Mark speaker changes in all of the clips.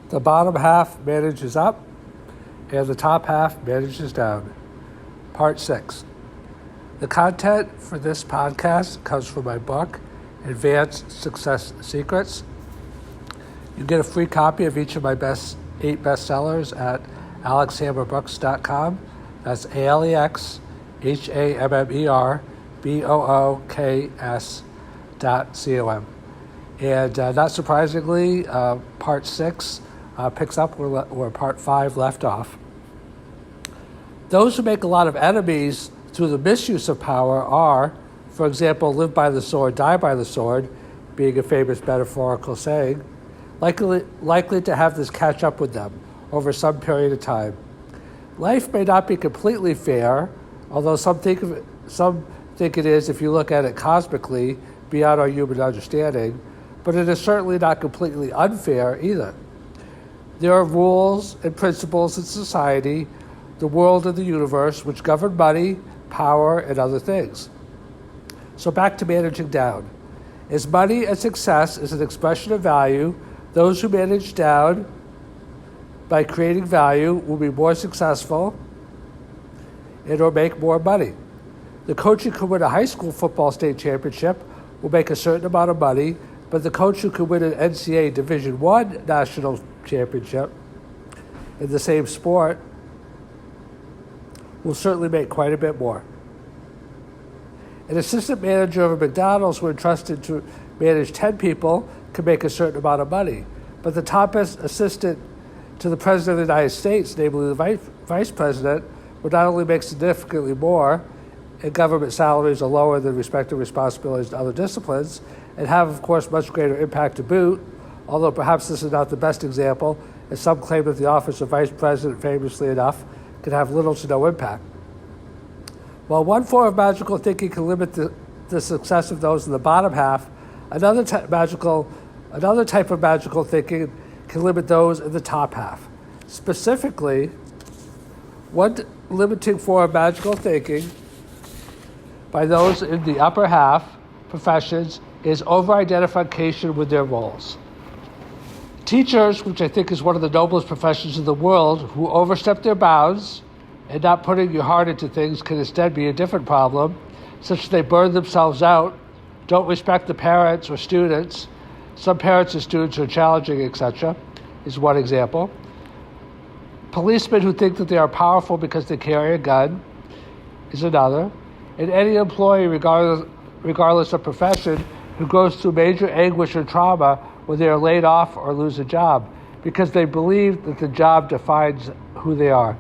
Speaker 1: The bottom half manages up, and the top half manages down. Part 6. The content for this podcast comes from my book, Advanced Success Secrets. You get a free copy of each of my 8 bestsellers at alexhammerbooks.com. That's AlexHammerbooks.com. And not surprisingly, part 6 picks up where part 5 left off. Those who make a lot of enemies through the misuse of power are, for example, live by the sword, die by the sword, being a famous metaphorical saying, likely to have this catch up with them over some period of time. Life may not be completely fair, although some think it is if you look at it cosmically beyond our human understanding, but it is certainly not completely unfair either. There are rules and principles in society, the world and the universe, which govern money, power, and other things. So back to managing down. As money and success is an expression of value, those who manage down by creating value will be more successful and or make more money. The coach who can win a high school football state championship will make a certain amount of money, but the coach who can win an NCAA Division I national championship in the same sport will certainly make quite a bit more. An assistant manager of a McDonald's who entrusted to manage 10 people can make a certain amount of money, but the top assistant to the President of the United States, namely the Vice President, would not only make significantly more, and government salaries are lower than respective responsibilities in other disciplines, and have, of course, much greater impact to boot, although perhaps this is not the best example, as some claim that the office of Vice President, famously enough, can have little to no impact. While one form of magical thinking can limit the success of those in the bottom half, another type of magical thinking can limit those in the top half. Specifically, one limiting form of magical thinking by those in the upper half professions is over-identification with their roles. Teachers, which I think is one of the noblest professions in the world, who overstep their bounds and not putting your heart into things can instead be a different problem, such that they burn themselves out, don't respect the parents or students. Some parents and students are challenging, etc., is one example. Policemen who think that they are powerful because they carry a gun is another. And any employee, regardless of profession, who goes through major anguish or trauma when they are laid off or lose a job because they believe that the job defines who they are.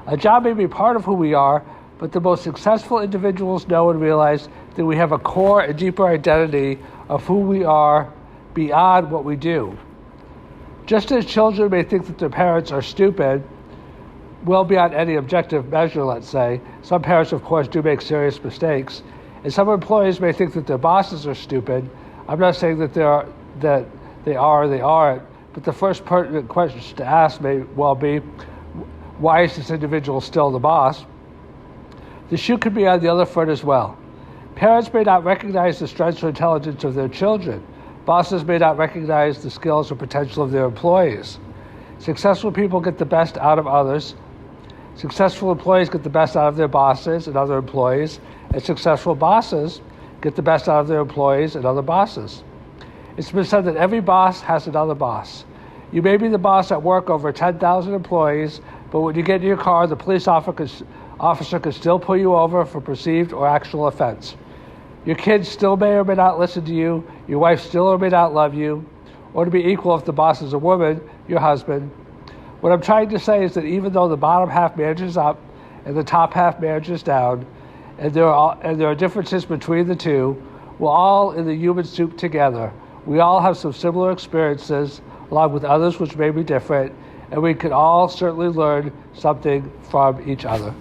Speaker 1: A job may be part of who we are, but the most successful individuals know and realize that we have a core and deeper identity of who we are beyond what we do. Just as children may think that their parents are stupid, well beyond any objective measure, let's say, some parents, of course, do make serious mistakes, and some employees may think that their bosses are stupid. I'm not saying that they are or they aren't, but the first pertinent question to ask may well be, why is this individual still the boss? The shoe could be on the other foot as well. Parents may not recognize the strengths or intelligence of their children. Bosses may not recognize the skills or potential of their employees. Successful people get the best out of others. Successful employees get the best out of their bosses and other employees, and successful bosses get the best out of their employees and other bosses. It's been said that every boss has another boss. You may be the boss at work over 10,000 employees, but when you get in your car, the police officer can still pull you over for perceived or actual offense. Your kids still may or may not listen to you. Your wife still or may not love you. Or to be equal, if the boss is a woman, your husband. What I'm trying to say is that even though the bottom half manages up and the top half manages down, and there are differences between the two, we're all in the human soup together. We all have some similar experiences, along with others which may be different, and we can all certainly learn something from each other.